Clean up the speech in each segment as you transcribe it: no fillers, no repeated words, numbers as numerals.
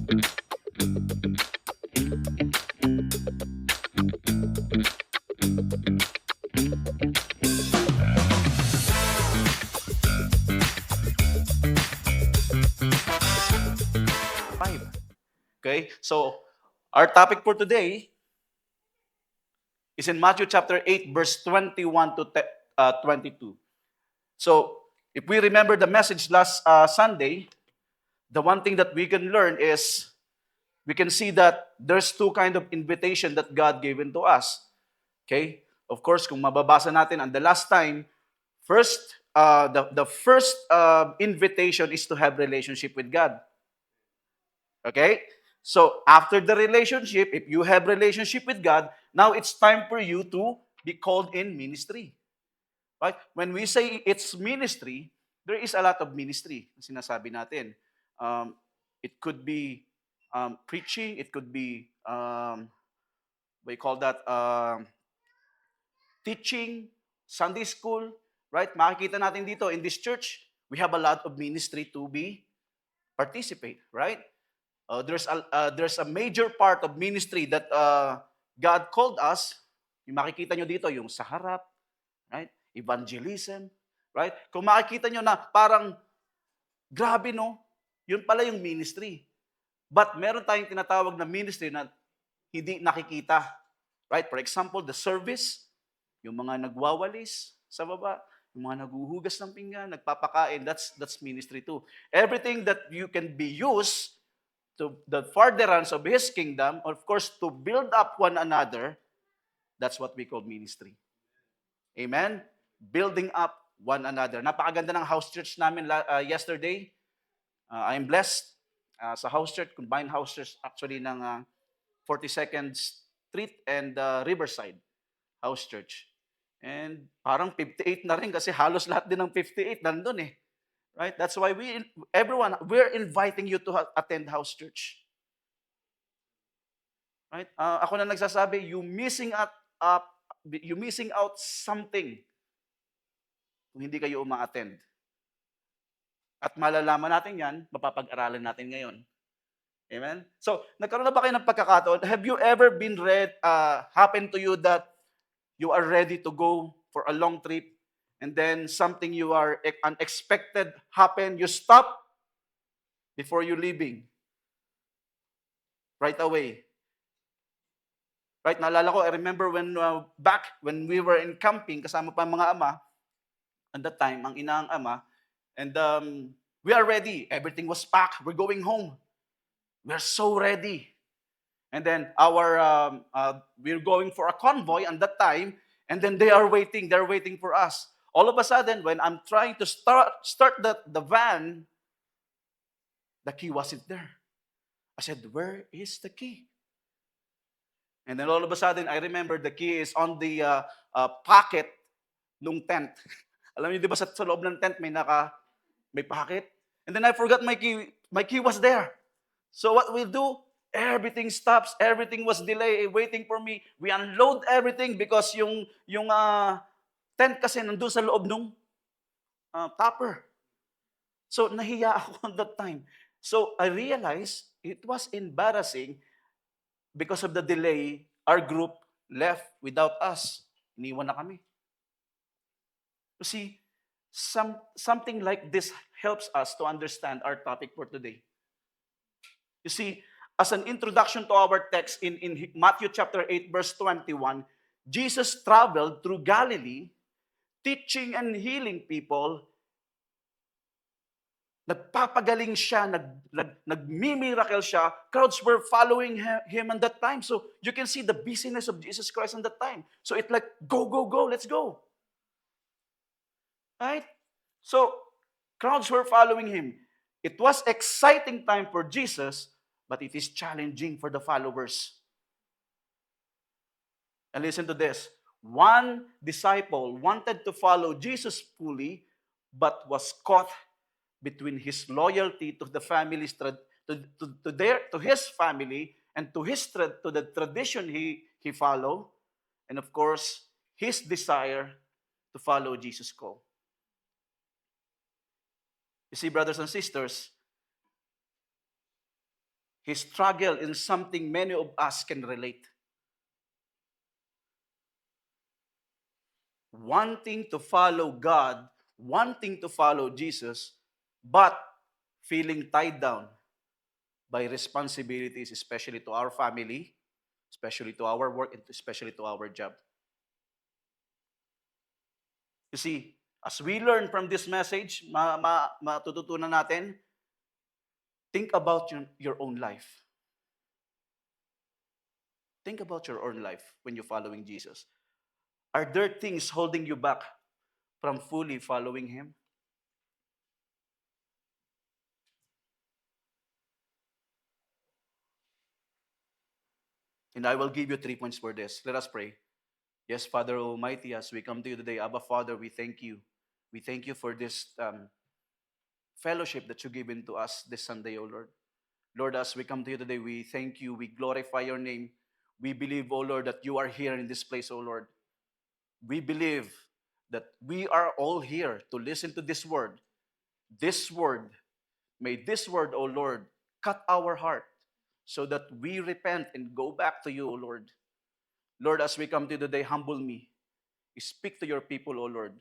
Five. Okay, so our topic for today is in Matthew chapter 8, verse 21 to 22. So, if we remember the message last Sunday, the one thing that we can learn is we can see that there's two kind of invitation that God given to us. Okay? Of course, kung mababasa natin on the last time, the first invitation is to have relationship with God. Okay? So, after the relationship, if you have relationship with God, now it's time for you to be called in ministry. Right? When we say it's ministry, there is a lot of ministry na sinasabi natin. It could be preaching, it could be, we call that teaching, Sunday school, right? Makikita natin dito in this church, we have a lot of ministry to be participate, right? There's a major part of ministry that God called us. Yung makikita nyo dito, yung sa harap, right? Evangelism, right? Kung makikita nyo na parang, grabe no, yun pala yung ministry. But meron tayong tinatawag na ministry na hindi nakikita. Right? For example, the service, yung mga nagwawalis sa baba, yung mga naguhugas ng pinggan, nagpapakain, that's ministry too. Everything that you can be used to the furtherance of His kingdom, of course, to build up one another, that's what we call ministry. Amen? Building up one another. Napakaganda ng house church namin yesterday. I'm blessed sa house church, combined house church actually ng 42nd Street and Riverside House Church. And parang 58 na rin kasi halos lahat din ng 58 nandun eh. Right? That's why we're inviting you to attend house church. Right? Ako na nagsasabi, you missing out something kung hindi kayo uma-attend. At malalaman natin yan, mapapag-aralan natin ngayon. Amen? So, nagkaroon na ba kayo ng pagkakataon? Have you ever been happened to you that you are ready to go for a long trip and then something you are unexpected happen, you stop before you leaving? Right away. Right, naalala ko, I remember when back when we were in camping, kasama pa mga ama, at that time, ang ina ang ama, and we are ready. Everything was packed. We're going home. We're so ready. And then we're going for a convoy at that time, and then they are waiting. They're waiting for us. All of a sudden, when I'm trying to start the van, the key wasn't there. I said, where is the key? And then all of a sudden, I remember the key is on the pocket nung tent. Alam niyo, di ba sa loob ng tent may pocket? And then I forgot my key. My key was there. So what we do, everything stops. Everything was delayed, waiting for me. We unload everything because yung tent kasi nandun sa loob nung topper. So nahiya ako on that time. So I realized it was embarrassing because of the delay. Our group left without us. Iniwan na kami. You see, something like this helps us to understand our topic for today. You see, as an introduction to our text in Matthew chapter 8, verse 21, Jesus traveled through Galilee, teaching and healing people. Nagpapagaling siya, nagmimiracle siya. Crowds were following him at that time. So you can see the busyness of Jesus Christ at that time. So it's like, go, go, go, let's go. Right? So, crowds were following him. It was exciting time for Jesus, but it is challenging for the followers. And listen to this. One disciple wanted to follow Jesus fully, but was caught between his loyalty to the family's to his family and to the tradition he followed, and of course his desire to follow Jesus' call. You see, brothers and sisters, he struggled in something many of us can relate. Wanting to follow God, wanting to follow Jesus, but feeling tied down by responsibilities, especially to our family, especially to our work, and especially to our job. You see, as we learn from this message, matututunan natin, think about your own life. Think about your own life when you're following Jesus. Are there things holding you back from fully following Him? And I will give you 3 points for this. Let us pray. Yes, Father Almighty, as we come to you today, Abba Father, we thank you. We thank you for this fellowship that you given to us this Sunday, O Lord. Lord, as we come to you today, we thank you. We glorify your name. We believe, O Lord, that you are here in this place, O Lord. We believe that we are all here to listen to this word. This word, may this word, O Lord, cut our heart so that we repent and go back to you, O Lord. Lord, as we come to you today, humble me. Speak to your people, O Lord.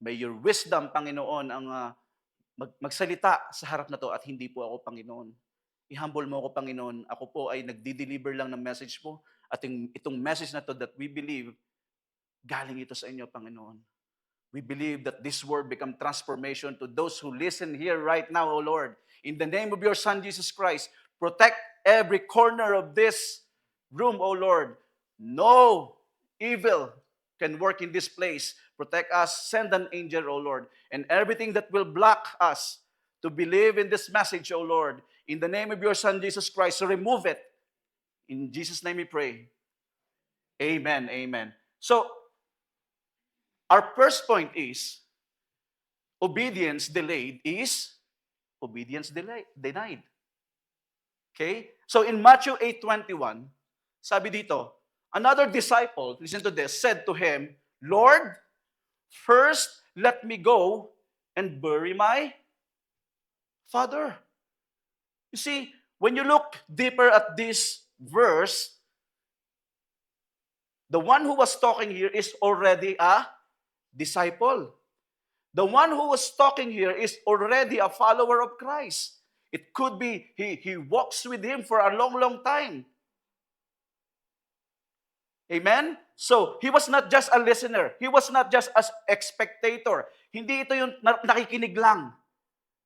May your wisdom, Panginoon, ang magsalita sa harap na to at hindi po ako, Panginoon. I-humble mo ako, Panginoon. Ako po ay nagdi-deliver lang ng message mo at itong message na to that we believe, galing ito sa inyo, Panginoon. We believe that this word become transformation to those who listen here right now, O Lord. In the name of your Son, Jesus Christ, protect every corner of this room, O Lord. No evil can work in this place. Protect us. Send an angel, O Lord. And everything that will block us to believe in this message, O Lord, in the name of your Son, Jesus Christ, remove it. In Jesus' name we pray. Amen. Amen. So, our first point is, obedience delayed is obedience denied. Okay? So in Matthew 8:21, sabi dito, another disciple, listen to this, said to him, Lord, first let me go and bury my father. You see, when you look deeper at this verse, the one who was talking here is already a disciple. The one who was talking here is already a follower of Christ. It could be he walks with him for a long, long time. Amen? So, he was not just a listener. He was not just a spectator. Hindi ito yung nakikinig lang.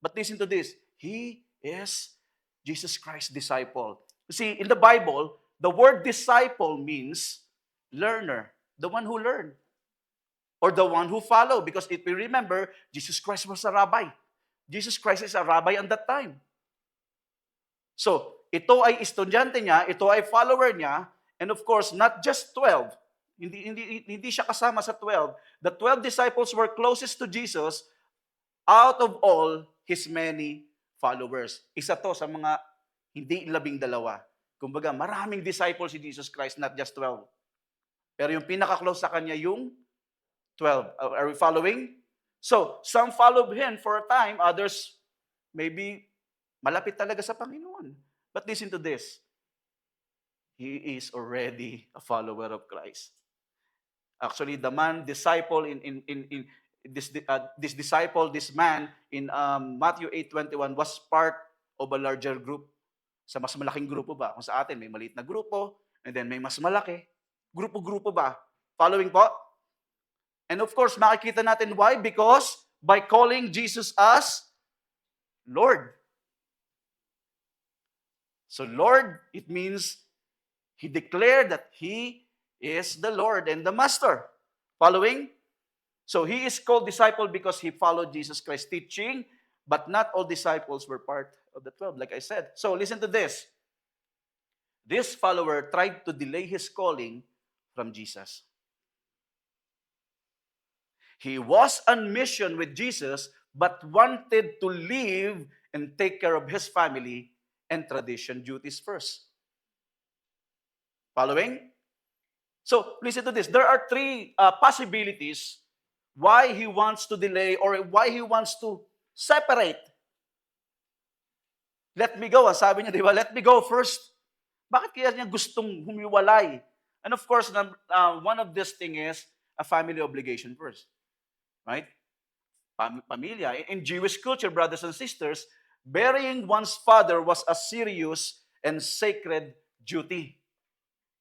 But listen to this. He is Jesus Christ's disciple. You see, in the Bible, the word disciple means learner. The one who learned. Or the one who followed. Because if we remember, Jesus Christ was a rabbi. Jesus Christ is a rabbi at that time. So, ito ay estudyante niya, ito ay follower niya, and of course, not just 12. Hindi siya kasama sa 12. The 12 disciples were closest to Jesus out of all his many followers. Isa to sa mga hindi 12. Kumbaga, maraming disciples si Jesus Christ, not just 12. Pero yung pinaka-close sa kanya, yung 12. Are we following? So, some followed him for a time, others maybe malapit talaga sa Panginoon. But listen to this. He is already a follower of Christ. Actually, the man disciple in this disciple, this man in Matthew 8:21 was part of a larger group. Sa mas malaking grupo ba? Kung sa atin, may maliit na grupo, and then may mas malaki. Grupo-grupo ba? Following po? And of course, makikita natin why? Because by calling Jesus as Lord. So Lord, it means he declared that he is the Lord and the Master. Following? So he is called disciple because he followed Jesus Christ's teaching, but not all disciples were part of the 12, like I said. So listen to this. This follower tried to delay his calling from Jesus. He was on mission with Jesus, but wanted to live and take care of his family and tradition duties first. Following? So, listen to this. There are three possibilities why he wants to delay or why he wants to separate Let me go. Sabi niya, di ba? Let me go first. Bakit kaya niya gustong humiwalay? And of course, one of this thing is a family obligation first. Right? Pamilya. In Jewish culture, brothers and sisters, burying one's father was a serious and sacred duty.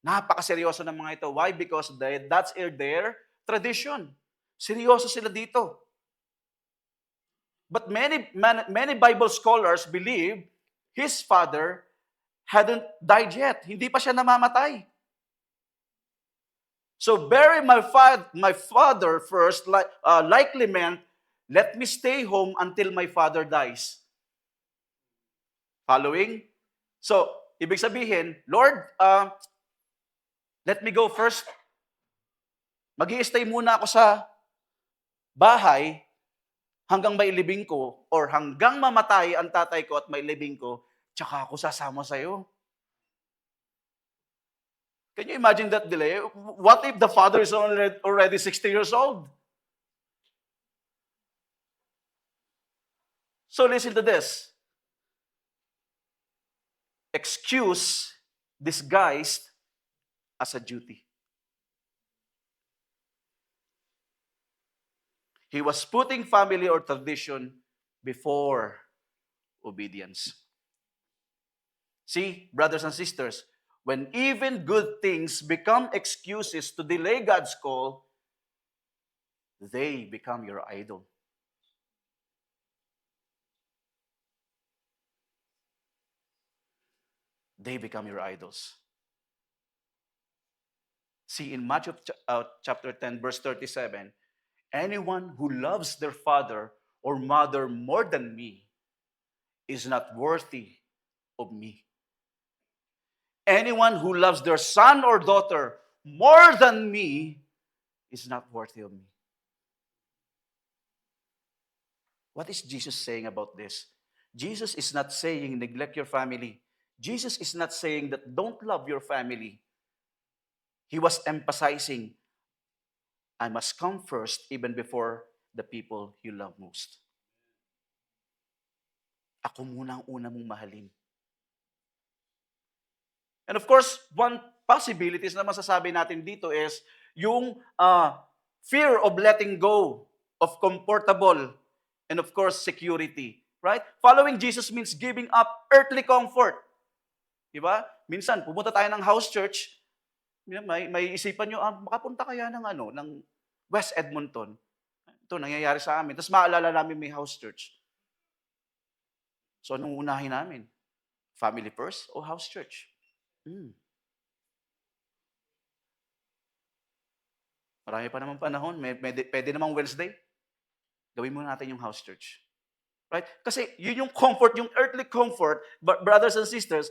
Napakaseryoso ng mga ito. Why? Because that's their tradition. Seryoso sila dito. But many Bible scholars believe his father hadn't died yet. Hindi pa siya namamatay. So bury my father first likely meant, let me stay home until my father dies. Following? So, ibig sabihin, Lord, let me go first. Mag-i-stay muna ako sa bahay hanggang mailibing ko or hanggang mamatay ang tatay ko at mailibing ko, tsaka ako sasama sa'yo. Can you imagine that delay? What if the father is already 60 years old? So listen to this. Excuse disguised as a duty. He was putting family or tradition before obedience. See, brothers and sisters, when even good things become excuses to delay God's call, they become your idol. They become your idols. See, in Matthew chapter 10, verse 37, anyone who loves their father or mother more than me is not worthy of me. Anyone who loves their son or daughter more than me is not worthy of me. What is Jesus saying about this? Jesus is not saying neglect your family. Jesus is not saying that don't love your family. He was emphasizing, I must come first even before the people you love most. Ako muna ang una mong mahalin. And of course, one possibility na masasabi natin dito is yung fear of letting go of comfortable and of course, security. Right? Following Jesus means giving up earthly comfort. Diba? Minsan, pumunta tayo ng house church, may isipan nyo, makapunta kaya ng West Edmonton. Ito, nangyayari sa amin. Tapos maalala namin may house church. So, anong unahin namin? Family first o house church? Marami pa naman panahon. Pwede namang Wednesday. Gawin muna natin yung house church. Right? Kasi yun yung comfort, yung earthly comfort, but brothers and sisters,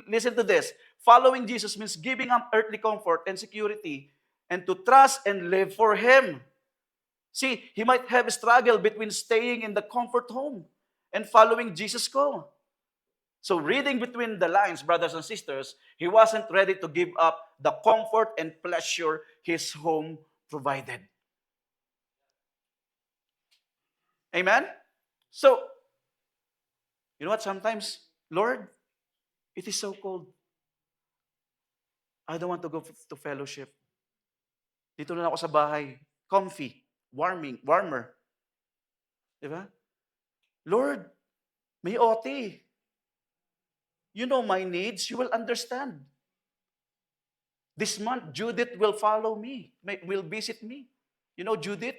listen to this. Following Jesus means giving up earthly comfort and security and to trust and live for Him. See, he might have a struggle between staying in the comfort home and following Jesus' call. So reading between the lines, brothers and sisters, he wasn't ready to give up the comfort and pleasure his home provided. Amen? So, you know what? Sometimes, Lord, it is so cold. I don't want to go to fellowship. Dito na ako sa bahay. Comfy. Warmer. Diba? Lord, may OT. You know my needs. You will understand. This month, Judith will follow me. Will visit me. You know Judith?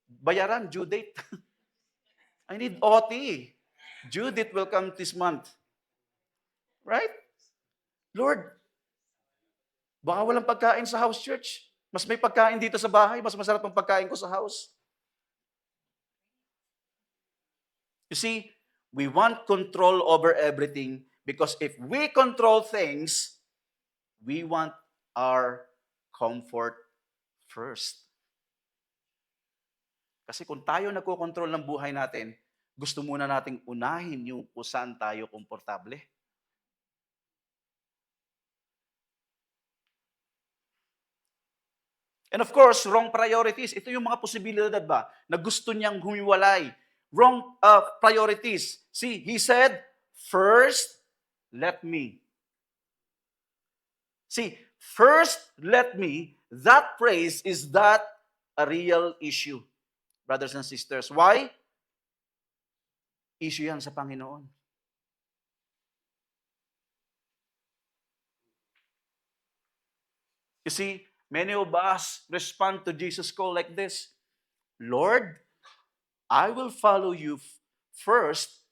Bayaran, Judith. I need OT. Judith will come this month. Right? Lord, baka walang pagkain sa house church. Mas may pagkain dito sa bahay. Mas masarap ang pagkain ko sa house. You see, we want control over everything because if we control things, we want our comfort first. Kasi kung tayo nagkokontrol ng buhay natin, gusto muna nating unahin yung kung saan tayo komportable. And of course, wrong priorities. Ito yung mga posibilidad ba na gusto niyang humiwalay. wrong priorities. See, he said, first, let me. See, first, let me, that phrase is that a real issue, brothers and sisters. Why? Issue yan sa Panginoon. You see, many of us respond to Jesus' call like this: Lord, I will follow you first.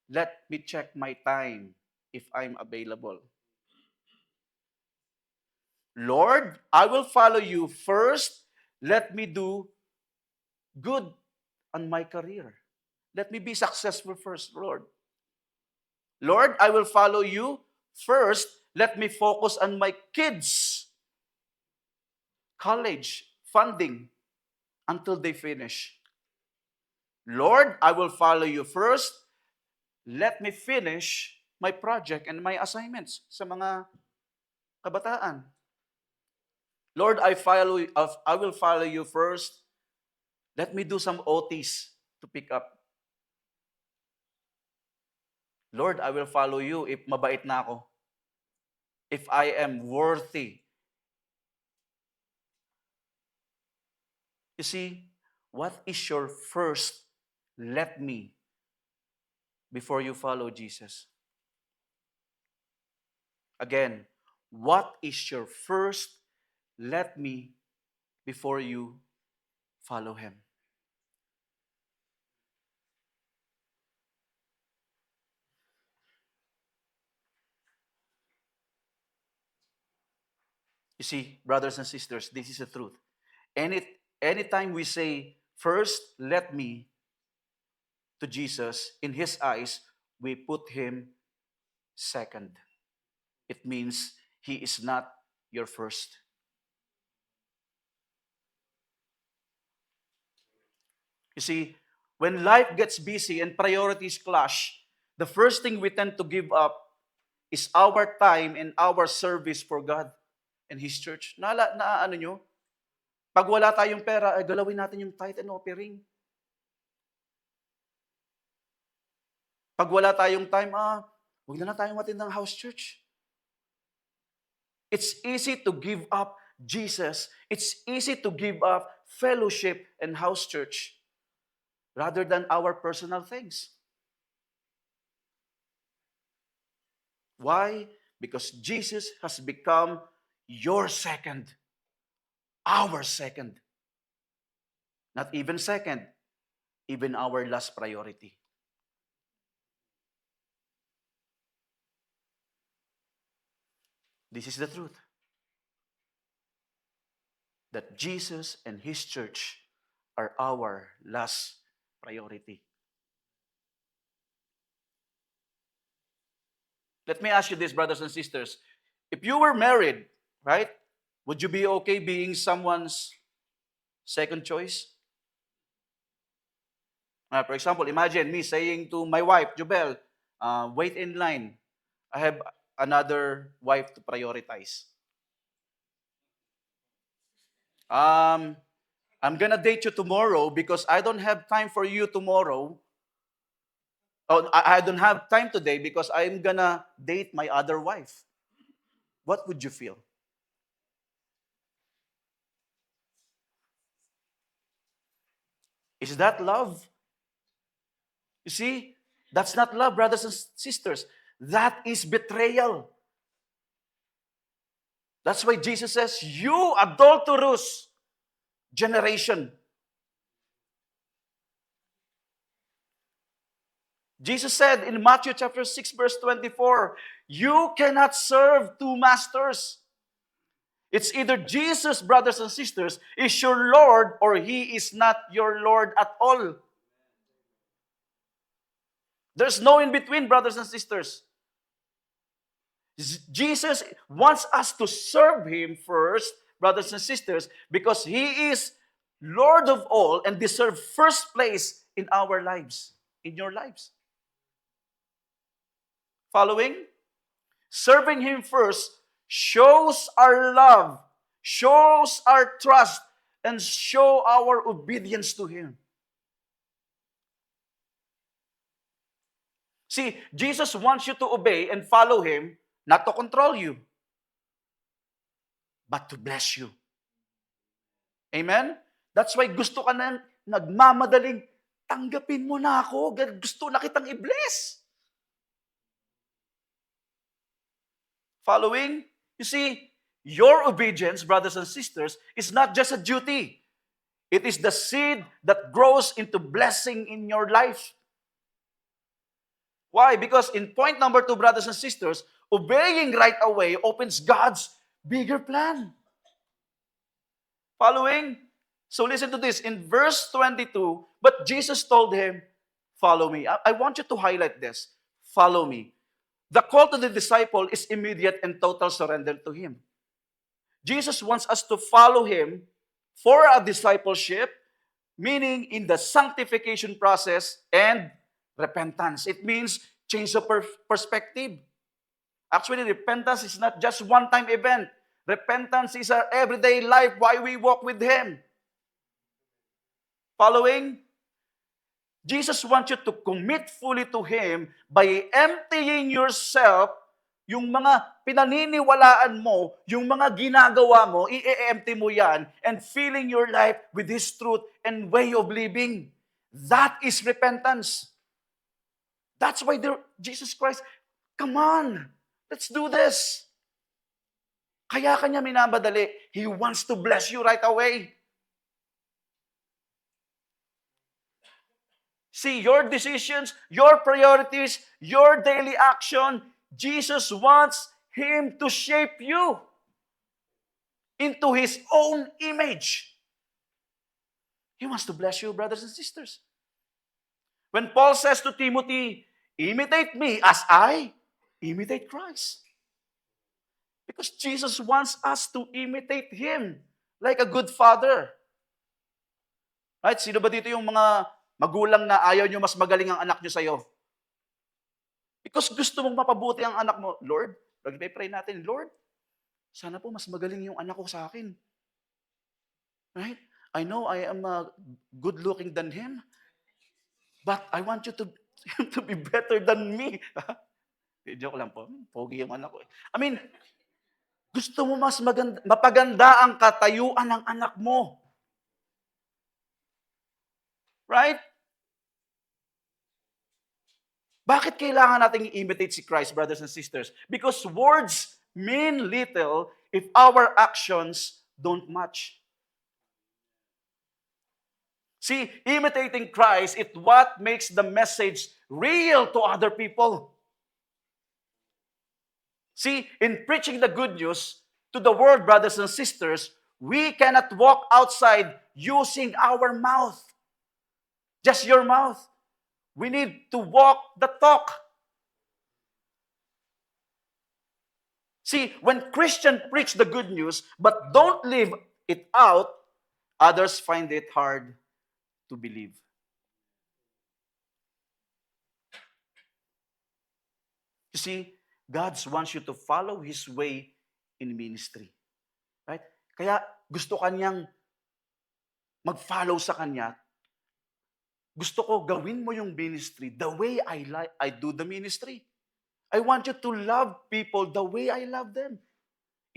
Let me check my time if I'm available. Lord, I will follow you first. Let me do good on my career. Let me be successful first, Lord. Lord, I will follow you first. Let me focus on my kids' college funding until they finish. Lord, I will follow you first. Let me finish my project and my assignments sa mga kabataan. Lord, I will follow you first. Let me do some OTs to pick up. Lord, I will follow you if mabait na ako. If I am worthy. You see, what is your first let me before you follow Jesus? Again, what is your first let me before you follow Him? You see, brothers and sisters, this is the truth. Anytime we say, first, let me, to Jesus, in His eyes, we put Him second. It means He is not your first. You see, when life gets busy and priorities clash, the first thing we tend to give up is our time and our service for God and His church. Ano nyo? Pag wala tayong pera, ay galawin natin yung tithe and offering. Pag wala tayong time, huwag na tayong matindang house church. It's easy to give up Jesus. It's easy to give up fellowship and house church rather than our personal things. Why? Because Jesus has become your second, our second. Not even second, even our last priority. This is the truth. That Jesus and His church are our last priority. Let me ask you this, brothers and sisters. If you were married, right, would you be okay being someone's second choice? For example, imagine me saying to my wife, Jubel, wait in line. I have another wife to prioritize. I'm gonna date you tomorrow because I don't have time for you tomorrow. Oh, I don't have time today because I'm gonna date my other wife. What would you feel? Is that love? You see, that's not love, brothers and sisters. That is betrayal. That's why Jesus says, you adulterous generation. Jesus said in Matthew chapter 6, verse 24, you cannot serve two masters. It's either Jesus, brothers and sisters, is your Lord or He is not your Lord at all. There's no in between, brothers and sisters. Jesus wants us to serve Him first, brothers and sisters, because He is Lord of all and deserves first place in our lives, in your lives. Following? Serving Him first shows our love, shows our trust, and show our obedience to Him. See, Jesus wants you to obey and follow Him, not to control you, but to bless you. Amen? That's why gusto ka na nagmamadaling, tanggapin mo na ako. Gusto na kitang i-bless. Following? You see, your obedience, brothers and sisters, is not just a duty. It is the seed that grows into blessing in your life. Why? Because in point number 2, brothers and sisters, obeying right away opens God's bigger plan. Following? So listen to this. In verse 22, but Jesus told him, follow me. I want you to highlight this. Follow me. The call to the disciple is immediate and total surrender to Him. Jesus wants us to follow Him for a discipleship, meaning in the sanctification process and repentance. It means change of perspective. Actually, repentance is not just one-time event. Repentance is our everyday life while we walk with Him. Following? Jesus wants you to commit fully to Him by emptying yourself. Yung mga pinaniniwalaan mo, yung mga ginagawa mo, i-empty mo yan and filling your life with His truth and way of living. That is repentance. That's why Jesus Christ, come on, let's do this. Kaya kanya minabadali. He wants to bless you right away. See, your decisions, your priorities, your daily action, Jesus wants Him to shape you into His own image. He wants to bless you, brothers and sisters. When Paul says to Timothy, imitate me as I imitate Christ. Because Jesus wants us to imitate Him like a good father. Right? Sino ba dito yung mga magulang na ayaw nyo mas magaling ang anak nyo sa'yo? Because gusto mong mapabuti ang anak mo. Lord, pag-pray natin, Lord, sana po mas magaling yung anak ko sa akin. Right? I know I am good looking than him, but I want you to be better than me. Joke lang po. Pogi yung anak ko. I mean, gusto mo mas mapaganda ang katayuan ng anak mo. Right? Bakit kailangan nating i-imitate si Christ, brothers and sisters? Because words mean little if our actions don't match. See, imitating Christ is what makes the message real to other people. See, in preaching the good news to the world, brothers and sisters, we cannot walk outside using our mouth. Just your mouth. We need to walk the talk. See, when Christians preach the good news but don't live it out, others find it hard to believe. You see, God wants you to follow His way in ministry. Right? Kaya gusto kanyang mag-follow sa Kanya. Gusto ko gawin mo yung ministry the way I do the ministry. I want you to love people the way I love them.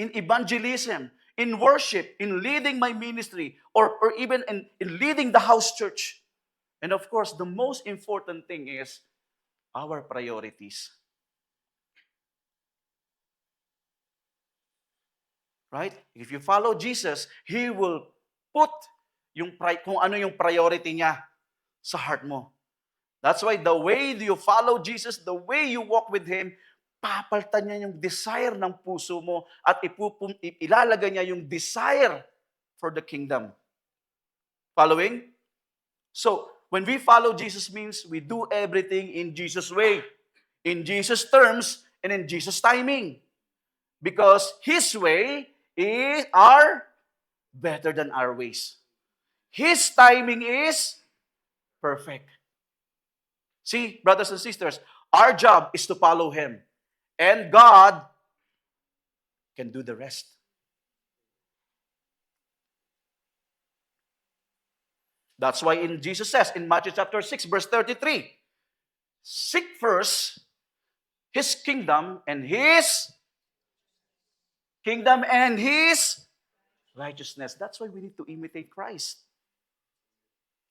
In evangelism, in worship, in leading my ministry, or even in leading the house church. And of course, the most important thing is our priorities. Right? If you follow Jesus, He will put kung ano yung priority niya sa heart mo. That's why the way you follow Jesus, the way you walk with Him, papalitan niya yung desire ng puso mo at ilalagay niya yung desire for the kingdom. Following? So, when we follow Jesus means we do everything in Jesus' way, in Jesus' terms, and in Jesus' timing. Because His way are better than our ways. His timing is perfect. See, brothers and sisters, our job is to follow Him. And God can do the rest. That's why Jesus says in Matthew chapter 6, verse 33, Seek first His kingdom and His righteousness. That's why we need to imitate Christ.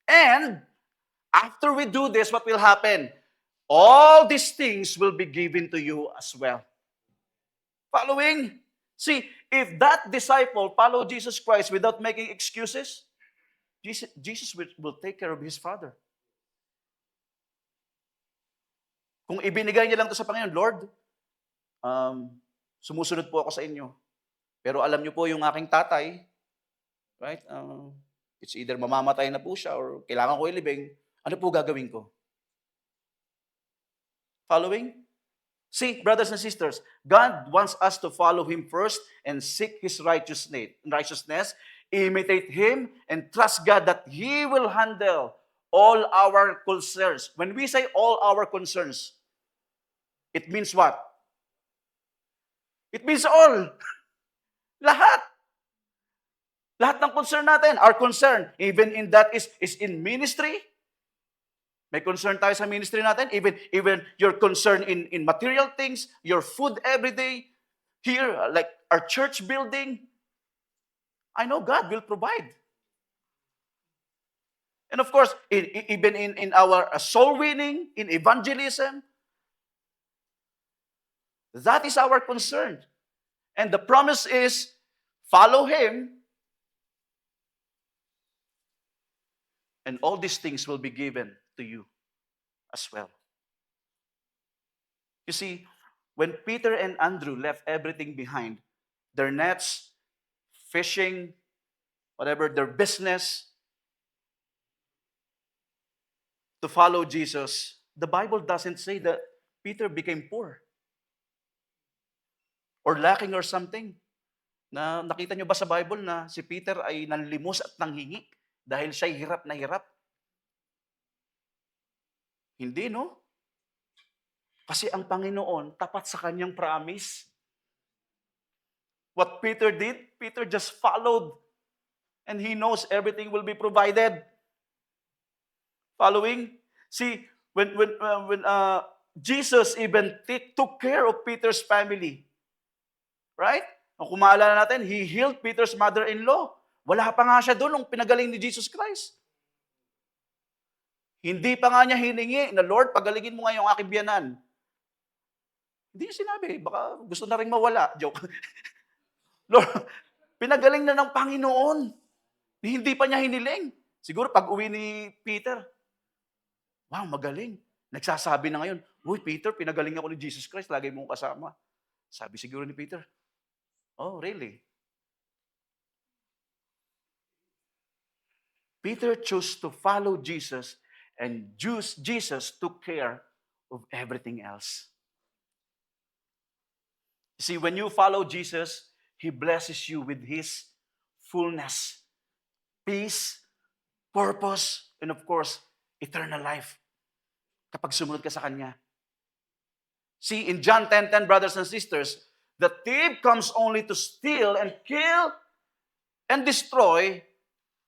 And after we do this, what will happen? All these things will be given to you as well. Following? See, if that disciple followed Jesus Christ without making excuses, Jesus will take care of his Father. Kung ibinigay niya lang to sa Panginoon, Lord, sumusunod po ako sa inyo. Pero alam niyo po yung aking tatay, right? It's either mamamatay na po siya or kailangan ko ilibing. Ano po gagawin ko? Following? See, brothers and sisters, God wants us to follow Him first and seek His righteousness, imitate Him, and trust God that He will handle all our concerns. When we say all our concerns, it means what? It means all. Lahat. Lahat ng concern natin, our concern, even in that is in ministry. May concern tayo sa ministry natin, even your concern in material things, your food every day, here, like our church building. I know God will provide. And of course, even in our soul winning, in evangelism, that is our concern. And the promise is, follow Him, and all these things will be given to you as well. You see, when Peter and Andrew left everything behind, their nets, fishing, whatever, their business, to follow Jesus, the Bible doesn't say that Peter became poor or lacking or something. Nakita nyo ba sa Bible na si Peter ay nanlimos at nanghingi dahil siya'y hirap na hirap? Hindi, no? Kasi ang Panginoon, tapat sa kanyang promise. What Peter did, Peter just followed. And he knows everything will be provided. Following? See, when Jesus even took care of Peter's family. Right? Kung maalala natin, He healed Peter's mother-in-law. Wala pa nga siya doon nung pinagaling ni Jesus Christ. Hindi pa nga niya hiningi na, Lord, pagalingin mo nga yung aking biyanan. Hindi niya sinabi, baka gusto na rin mawala. Joke. Lord, pinagaling na ng Panginoon. Hindi pa niya hiniling. Siguro pag uwi ni Peter, wow, magaling. Nagsasabi na ngayon, uy, Peter, pinagaling ako ni Jesus Christ, lagi mong kasama. Sabi siguro ni Peter, oh, really? Peter chose to follow Jesus, and Jesus took care of everything else. See, when you follow Jesus, He blesses you with His fullness, peace, purpose, and of course, eternal life. Kapag sumunod ka sa Kanya. See, in John 10:10, brothers and sisters, the thief comes only to steal and kill and destroy.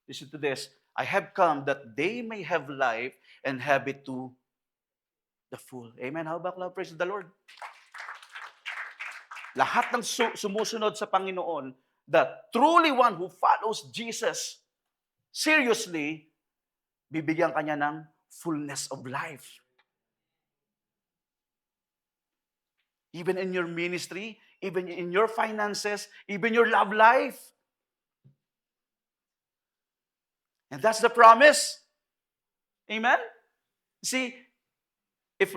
Listen to this. I have come that they may have life and have it to the full. Amen. How about love? Praise the Lord. Lahat ng sumusunod sa Panginoon, the truly one who follows Jesus seriously, bibigyan kanya ng fullness of life. Even in your ministry, even in your finances, even your love life. And that's the promise. Amen? See, if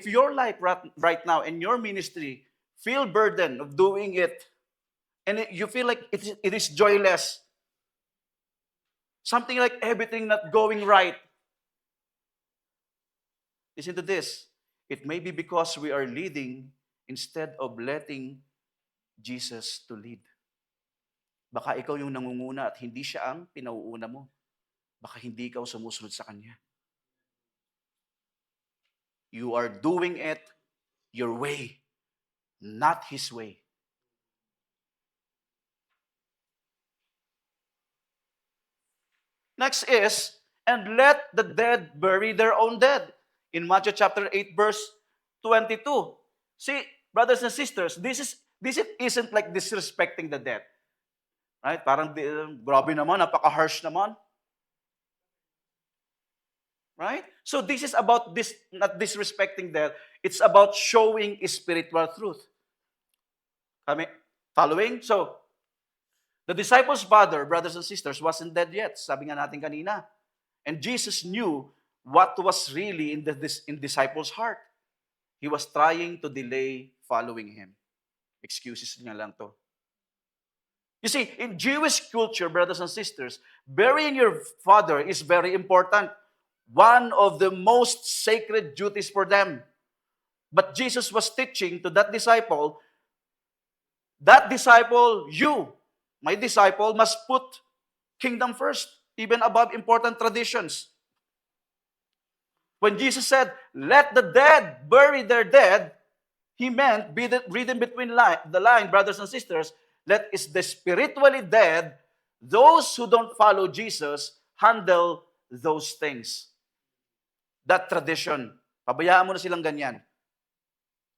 your life right now and your ministry feel burden of doing it, and you feel like it is joyless, something like everything not going right, listen to this. It may be because we are leading instead of letting Jesus to lead. Baka ikaw yung nangunguna at hindi siya ang pinauuna mo. Baka hindi ikaw sumusunod sa Kanya. You are doing it your way, not His way. Next is, and let the dead bury their own dead. in Matthew chapter 8, verse 22. See, brothers and sisters, isn't like disrespecting the dead. Right? Parang grabe naman, napaka-harsh naman. Right? So this is about this, not disrespecting death. It's about showing spiritual truth. Kami, following? So, the disciples' father, brothers and sisters, wasn't dead yet. Sabi nga natin kanina. And Jesus knew what was really in disciples' heart. He was trying to delay following him. Excuses niya lang to. You see, in Jewish culture, brothers and sisters, burying your father is very important. One of the most sacred duties for them. But Jesus was teaching to that disciple, you, my disciple, must put kingdom first, even above important traditions. When Jesus said, let the dead bury their dead, he meant, reading between the line, brothers and sisters, let is the spiritually dead, those who don't follow Jesus, handle those things. That tradition. Pabayaan mo na silang ganyan.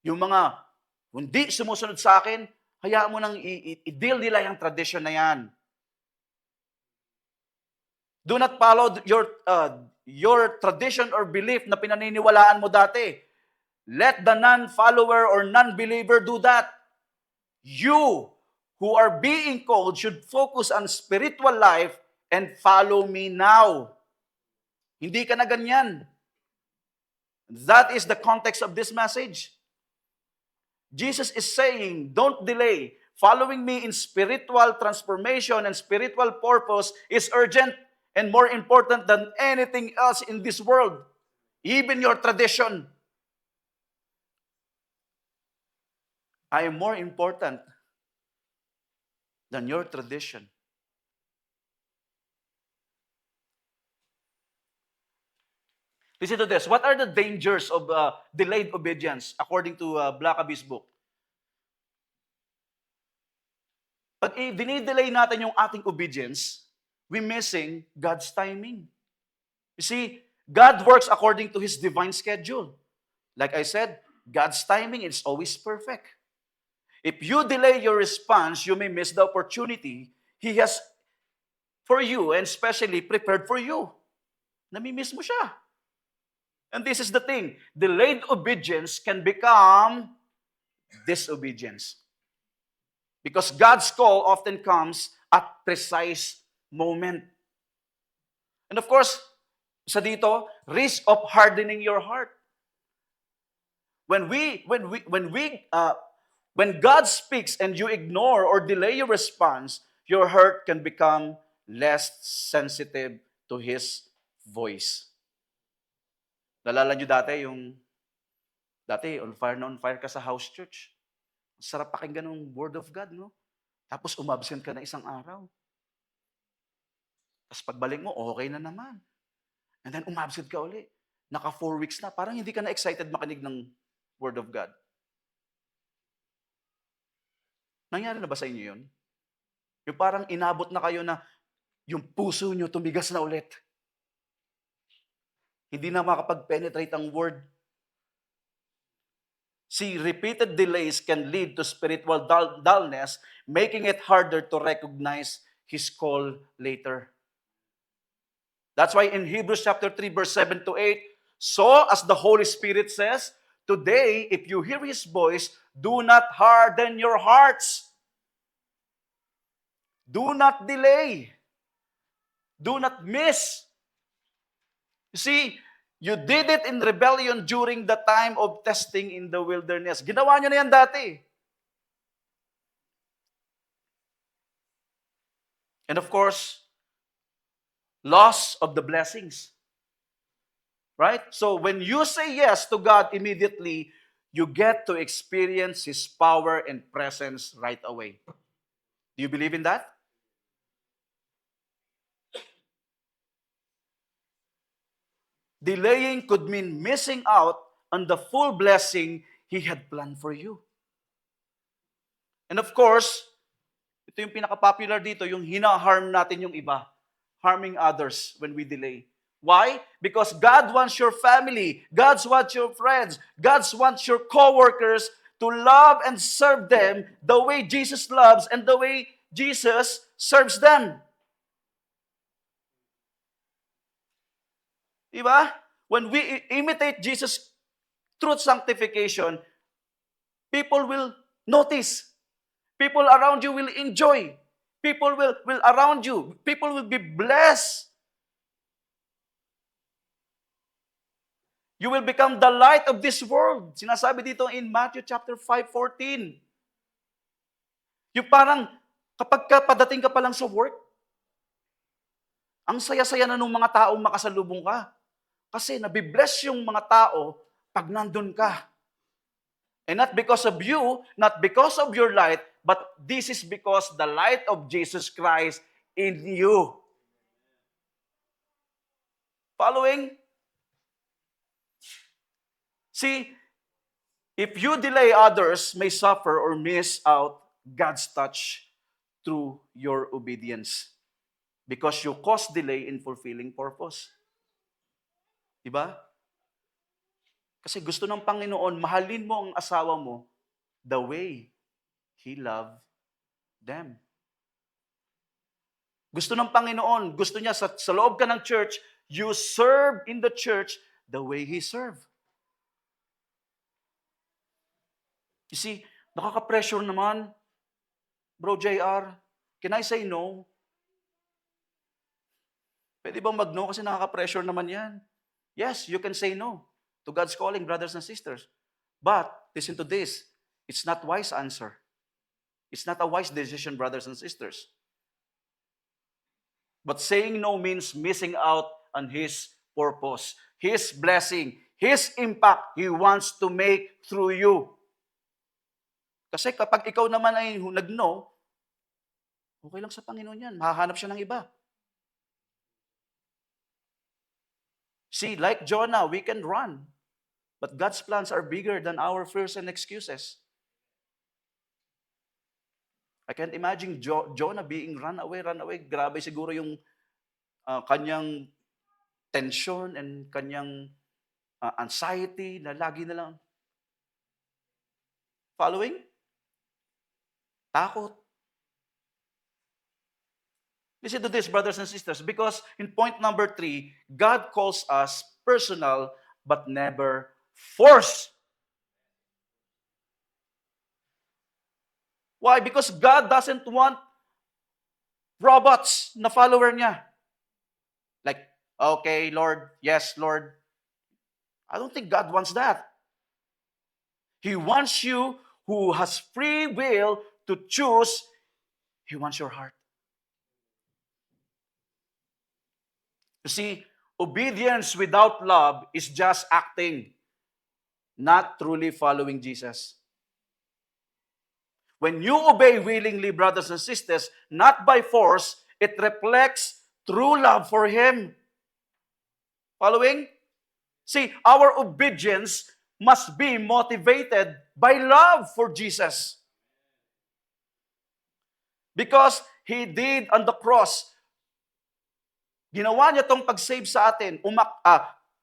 Yung mga hindi sumusunod sa akin, hayaan mo nang i-deal nila yung tradition na yan. Do not follow your tradition or belief na pinaniniwalaan mo dati. Let the non-follower or non-believer do that. You, who are being called, should focus on spiritual life and follow me now. Hindi ka na ganyan. That is the context of this message. Jesus is saying, don't delay. Following me in spiritual transformation and spiritual purpose is urgent and more important than anything else in this world. Even your tradition. I am more important than your tradition. Listen to this. What are the dangers of delayed obedience according to Blackaby's book? Pag dinidelay natin yung ating obedience, we're missing God's timing. You see, God works according to His divine schedule. Like I said, God's timing is always perfect. If you delay your response, you may miss the opportunity He has for you and especially prepared for you. Namimiss mo siya. And this is the thing. Delayed obedience can become disobedience. Because God's call often comes at precise moment. And of course, sa dito, risk of hardening your heart. When God speaks and you ignore or delay your response, your heart can become less sensitive to His voice. Nalala nyo dati on fire ka sa house church. Sarap pakinggan ng Word of God, no? Tapos umabsent ka na isang araw. Tapos pagbalik mo, okay na naman. And then umabsent ka uli. Naka 4 weeks na. Parang hindi ka na excited makinig ng Word of God. Nangyari na ba sa inyo yun? Yung parang inabot na kayo na yung puso nyo tumigas na ulit. Hindi na makapag-penetrate ang Word. See, repeated delays can lead to spiritual dullness, making it harder to recognize His call later. That's why in Hebrews chapter 3, verse 7 to 8, so as the Holy Spirit says, today, if you hear His voice, do not harden your hearts. Do not delay. Do not miss. You see, you did it in rebellion during the time of testing in the wilderness. Ginawa nyo na yan dati. And of course, loss of the blessings. Right? So when you say yes to God immediately, you get to experience His power and presence right away. Do you believe in that? Delaying could mean missing out on the full blessing He had planned for you. And of course, ito yung pinaka-popular dito, yung hina-harm natin yung iba. Harming others when we delay. Why? Because God wants your family, God wants your friends, God wants your co-workers to love and serve them the way Jesus loves and the way Jesus serves them. Diba? When we imitate Jesus' truth sanctification, people will notice. People around you will enjoy. People will around you. People will be blessed. You will become the light of this world. Sinasabi dito in Matthew chapter 5:14. Yung parang kapag padating ka pa lang sa work, ang saya-saya na nung mga taong makasalubong ka. Kasi nabibless yung mga tao pag nandun ka. And not because of you, not because of your light, but this is because the light of Jesus Christ in you. Following? See, if you delay, others may suffer or miss out God's touch through your obedience because you cause delay in fulfilling purpose. Diba? Kasi gusto ng Panginoon, mahalin mo ang asawa mo the way He loved them. Gusto ng Panginoon, gusto niya sa loob ka ng church, you serve in the church the way He served. You see, nakaka-pressure naman. Bro JR, can I say no? Pwede bang mag-no kasi nakaka-pressure naman yan? Yes, you can say no to God's calling, brothers and sisters. But, listen to this, it's not wise answer. It's not a wise decision, brothers and sisters. But saying no means missing out on His purpose, His blessing, His impact He wants to make through you. Kasi kapag ikaw naman ay nag-no, okay lang sa Panginoon yan. Mahahanap siya ng iba. See, like Jonah, we can run. But God's plans are bigger than our fears and excuses. I can't imagine Jonah being run away. Grabe siguro yung kanyang tension and kanyang anxiety na lagi na lang. Following? Takot. Listen to this, brothers and sisters, because in point number 3, God calls us personal but never forced. Why? Because God doesn't want robots na follower niya. Like, okay, Lord, yes, Lord. I don't think God wants that. He wants you who has free will to choose. He wants your heart. You see, obedience without love is just acting, not truly following Jesus. When you obey willingly, brothers and sisters, not by force, it reflects true love for Him. Following? See, our obedience must be motivated by love for Jesus. Because He did on the cross. Ginawa niya tong pag-save sa atin.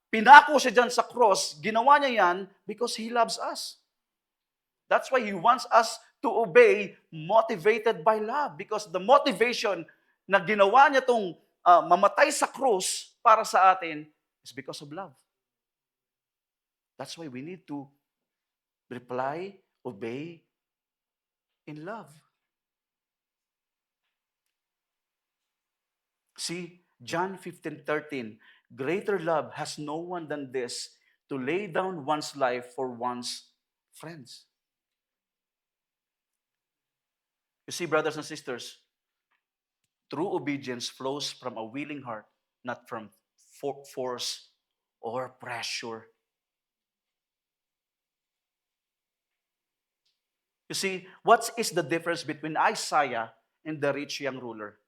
Pinako siya dyan sa cross. Ginawa niya yan because He loves us. That's why He wants us to obey motivated by love. Because the motivation na ginawa niya tong mamatay sa cross para sa atin is because of love. That's why we need to reply, obey in love. See, John 15:13, greater love has no one than this, to lay down one's life for one's friends. You see, brothers and sisters, true obedience flows from a willing heart, not from force or pressure. You see, what is the difference between Isaiah and the rich young ruler?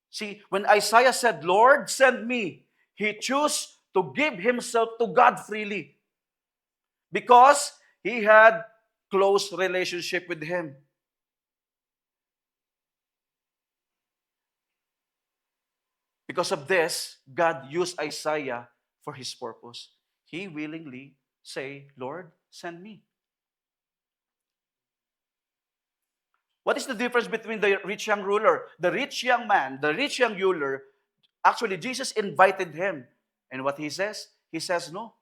See, when Isaiah said, Lord, send me, he chose to give himself to God freely because he had close relationship with Him. Because of this, God used Isaiah for his purpose. He willingly say, Lord, send me. What is the difference between the rich young ruler, the rich young man, the rich young ruler? Actually, Jesus invited him. And what he says? He says no.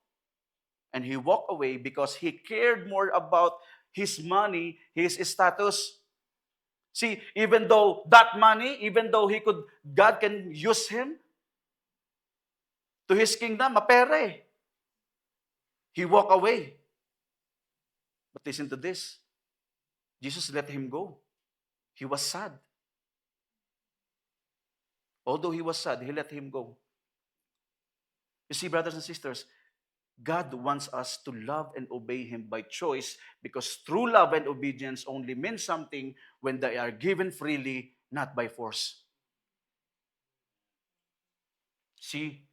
And he walked away because he cared more about his money, his status. See, even though that money, even though God can use him to his kingdom, mapera eh. He walked away. But listen to this. Jesus let him go. He was sad. Although he was sad, he let him go. You see, brothers and sisters, God wants us to love and obey him by choice because true love and obedience only mean something when they are given freely, not by force. See,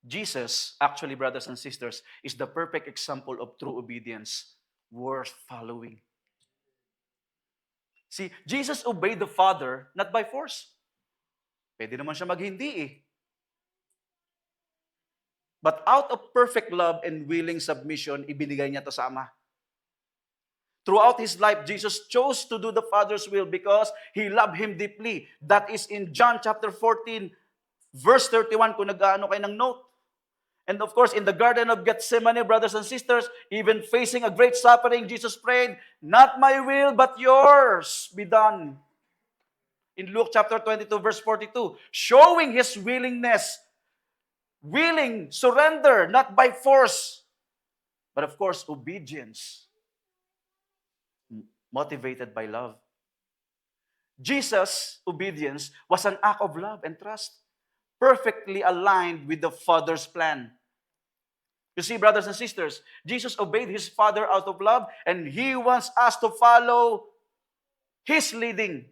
Jesus, actually, brothers and sisters, is the perfect example of true obedience worth following. See, Jesus obeyed the Father not by force. Pwede naman siya maghindi eh. But out of perfect love and willing submission, ibinigay niya to sa Ama. Throughout his life, Jesus chose to do the Father's will because he loved him deeply. That is in John chapter 14, verse 31, kung nag-ano kayo ng note. And of course, in the Garden of Gethsemane, brothers and sisters, even facing a great suffering, Jesus prayed, not my will, but yours be done. In Luke chapter 22, verse 42, showing his willingness, willing surrender, not by force, but of course, obedience, motivated by love. Jesus' obedience was an act of love and trust, perfectly aligned with the Father's plan. You see, brothers and sisters, Jesus obeyed his Father out of love, and he wants us to follow his leading.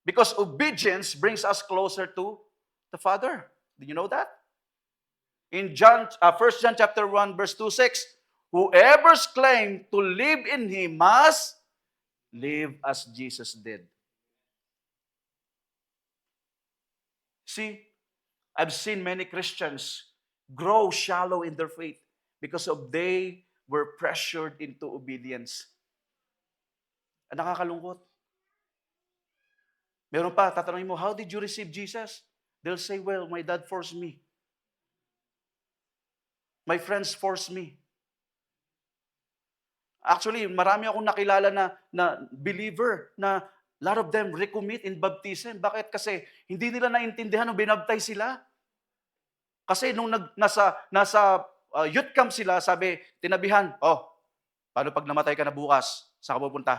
Because obedience brings us closer to the Father. Did you know that? In 1 John chapter 1, verse 2-6, whoever's claim to live in him must live as Jesus did. See, I've seen many Christians grow shallow in their faith because of they were pressured into obedience. Nakakalungkot. Meron pa, tatanungin mo, how did you receive Jesus? They'll say, well, my dad forced me. My friends forced me. Actually, marami akong nakilala na believer na a lot of them recommit in baptism. Bakit? Kasi hindi nila naintindihan nung binabtize sila. Kasi nung nasa youth camp sila, sabi, tinabihan, paano pag namatay ka na bukas? Saan ka pupunta?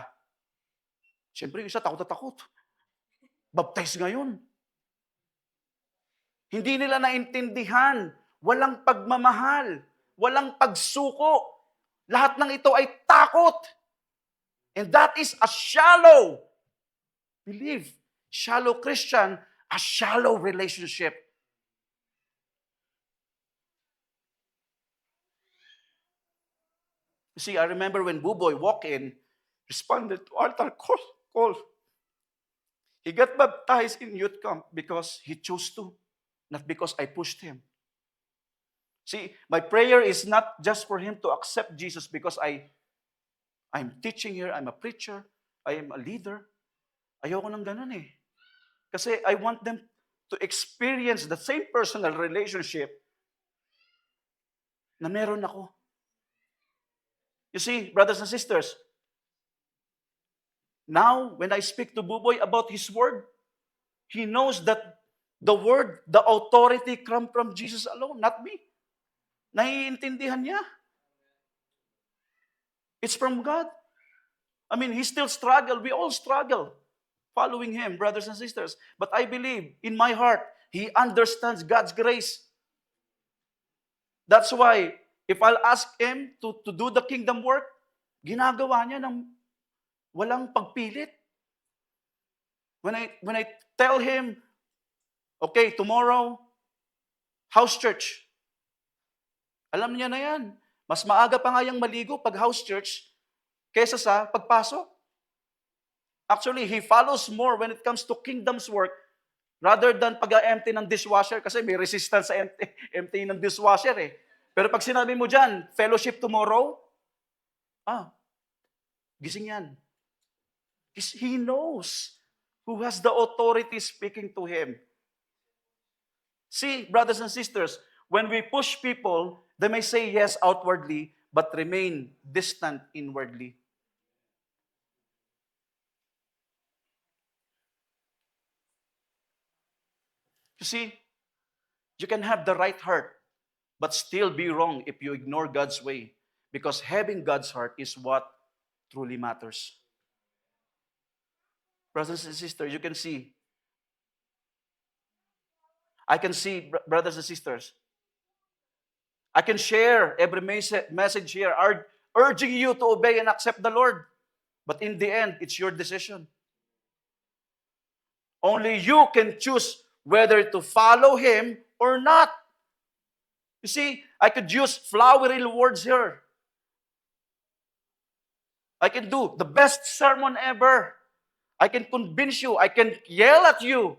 Siyempre, isa takot na takot. Baptize ngayon. Hindi nila naintindihan. Walang pagmamahal. Walang pagsuko. Lahat ng ito ay takot. And that is a shallow belief. Shallow Christian, a shallow relationship. You see, I remember when Buboy walked in, responded to altar call. He got baptized in youth camp because he chose to, not because I pushed him. See, my prayer is not just for him to accept Jesus because I'm teaching here, I'm a preacher, I am a leader. Ayoko ng ganun eh. Kasi I want them to experience the same personal relationship na meron ako. You see, brothers and sisters, now when I speak to Buboy about his word, he knows that the word, the authority come from Jesus alone, not me. Naiintindihan niya. It's from God. I mean, he still struggled. We all struggle following him, brothers and sisters. But I believe in my heart, he understands God's grace. That's why, if I'll ask him to do the kingdom work, ginagawa niya ng walang pagpilit. When I tell him, okay, tomorrow, house church. Alam niya na yan. Mas maaga pa nga yung maligo pag house church kaysa sa pagpasok. Actually, he follows more when it comes to kingdom's work Rather than pag-empty ng dishwasher, kasi may resistance sa empty ng dishwasher eh. Pero pag sinabi mo dyan, fellowship tomorrow, gising yan. Because he knows who has the authority speaking to him. See, brothers and sisters, when we push people, they may say yes outwardly, but remain distant inwardly. You see, you can have the right heart, but still be wrong if you ignore God's way. Because having God's heart is what truly matters. Brothers and sisters, you can see. I can see, brothers and sisters, I can share every message here urging you to obey and accept the Lord. But in the end, it's your decision. Only you can choose whether to follow Him or not. You see, I could use flowery words here. I can do the best sermon ever. I can convince you. I can yell at you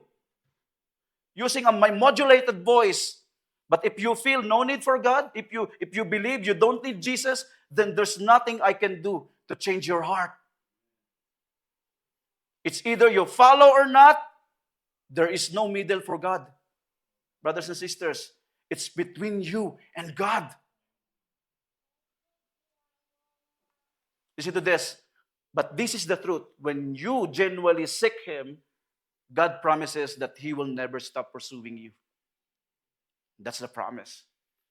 using my modulated voice. But if you feel no need for God, if you believe you don't need Jesus, then there's nothing I can do to change your heart. It's either you follow or not. There is no middle for God. Brothers and sisters, it's between you and God. Listen to this. But this is the truth. When you genuinely seek Him, God promises that He will never stop pursuing you. That's the promise.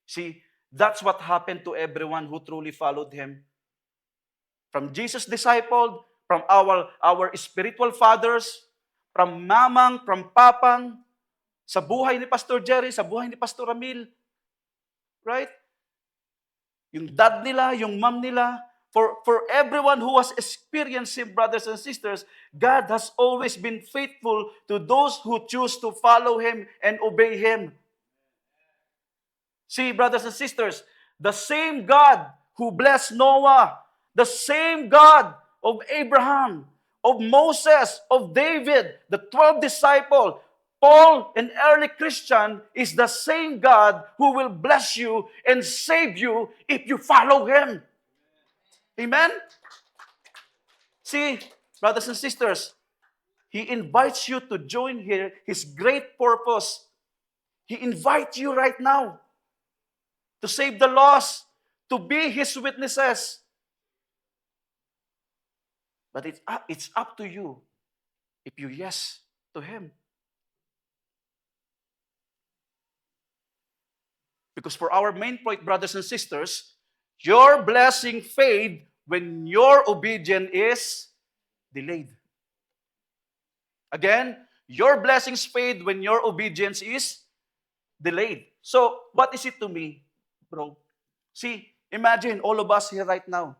See, that's what happened to everyone who truly followed Him. From Jesus' disciple, from our spiritual fathers, from mamang, from papang, sa buhay ni Pastor Jerry, sa buhay ni Pastor Ramil. Right? Yung dad nila, yung mom nila, for everyone who has experienced Him, brothers and sisters, God has always been faithful to those who choose to follow Him and obey Him. See, brothers and sisters, the same God who blessed Noah, the same God of Abraham, of Moses, of David, the 12 disciples, Paul, an early Christian, is the same God who will bless you and save you if you follow Him. Amen? See, brothers and sisters, He invites you to join here His great purpose. He invites you right now to save the lost, to be His witnesses. But it's up to you if you yes to Him. Because for our main point, brothers and sisters, your blessing fades when your obedience is delayed. Again, your blessings fade when your obedience is delayed. So, what is it to me, bro? See, imagine all of us here right now.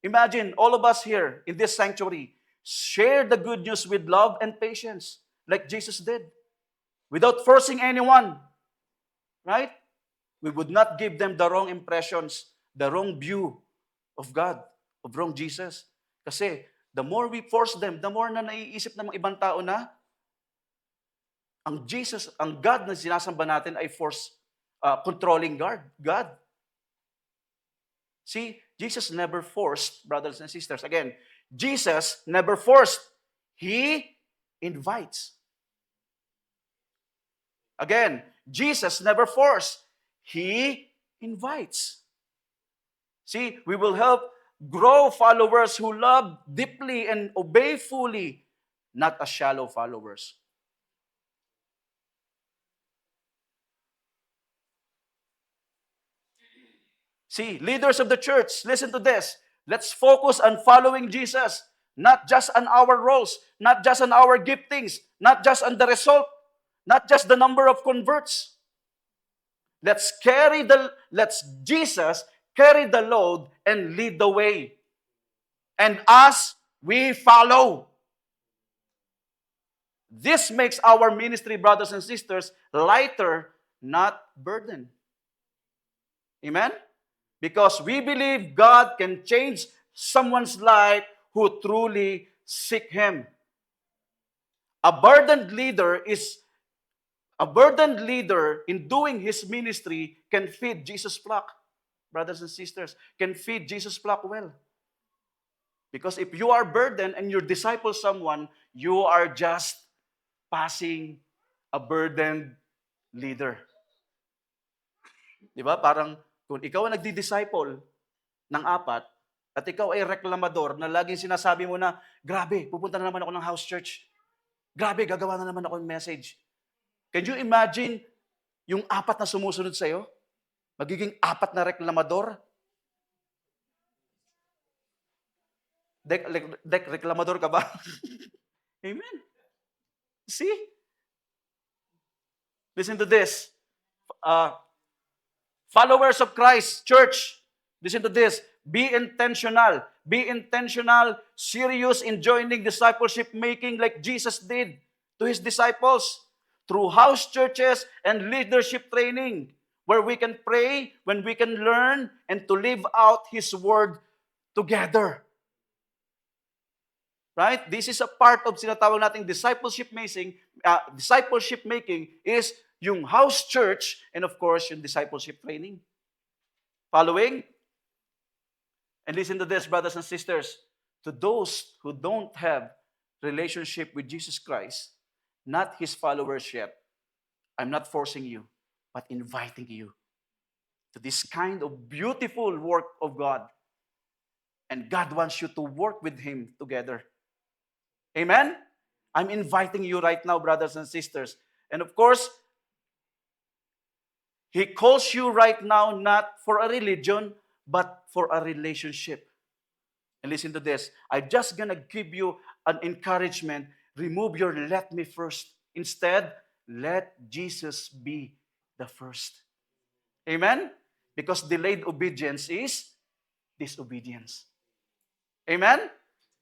Imagine all of us here in this sanctuary share the good news with love and patience, like Jesus did, without forcing anyone. Right? We would not give them the wrong impressions, the wrong view of God, of wrong Jesus. Kasi the more we force them, the more na naiisip ng mga ibang tao na ang Jesus, ang God na sinasamba natin ay controlling God. See, Jesus never forced, brothers and sisters. Again, Jesus never forced. He invites. Again, Jesus never forced. He invites. See, we will help grow followers who love deeply and obey fully, not as shallow followers. See, leaders of the church, listen to this. Let's focus on following Jesus, not just on our roles, not just on our giftings, not just on the result, not just the number of converts. Let's Jesus carry the load and lead the way. And us, we follow. This makes our ministry, brothers and sisters, lighter, not burden. Amen? Because we believe God can change someone's life who truly seek Him. A burdened leader is A burdened leader in doing his ministry can feed Jesus' flock. Brothers and sisters, can feed Jesus' flock well. Because if you are burdened and you disciple someone, you are just passing a burdened leader. Di ba? Parang kung ikaw ang nagdi-disciple ng 4 at ikaw ay reklamador na laging sinasabi mo na, grabe, pupunta na naman ako ng house church. Grabe, gagawa na naman ako ng message. Can you imagine yung 4 na sumusunod sa'yo? Magiging 4 na reklamador? Reklamador ka ba? Amen. See? Listen to this. Followers of Christ, church, listen to this. Be intentional. Be intentional, serious in joining discipleship making like Jesus did to His disciples through house churches and leadership training where we can pray, when we can learn, and to live out His Word together. Right? This is a part of sinatawag nating discipleship making is yung house church and of course yung discipleship training. Following? And listen to this, brothers and sisters. To those who don't have relationship with Jesus Christ, not His followers yet, I'm not forcing you, but inviting you to this kind of beautiful work of God. And God wants you to work with Him together. Amen? I'm inviting you right now, brothers and sisters. And of course, He calls you right now not for a religion, but for a relationship. And listen to this. I'm just gonna give you an encouragement. Remove your let me first. Instead, let Jesus be the first. Amen? Because delayed obedience is disobedience. Amen?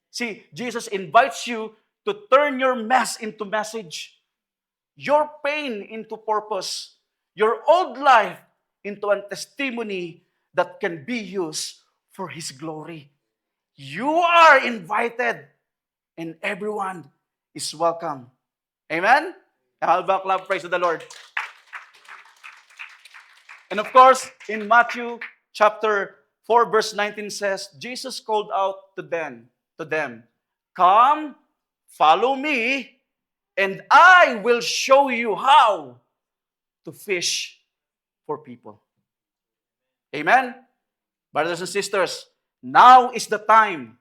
See, Jesus invites you to turn your mess into message, your pain into purpose, your old life into a testimony that can be used for His glory. You are invited, and everyone is welcome. Amen? Alba Club, praise the Lord. And of course, in Matthew chapter 4, verse 19 says, Jesus called out to them, come, follow me, and I will show you how to fish for people. Amen? Brothers and sisters, now is the time.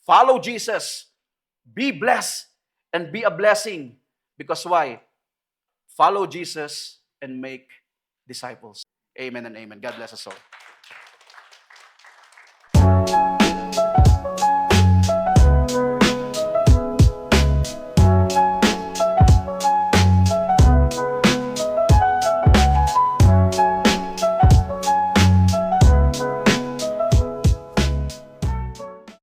Follow Jesus. Be blessed and be a blessing. Because why? Follow Jesus and make disciples. Amen and amen. God bless us all.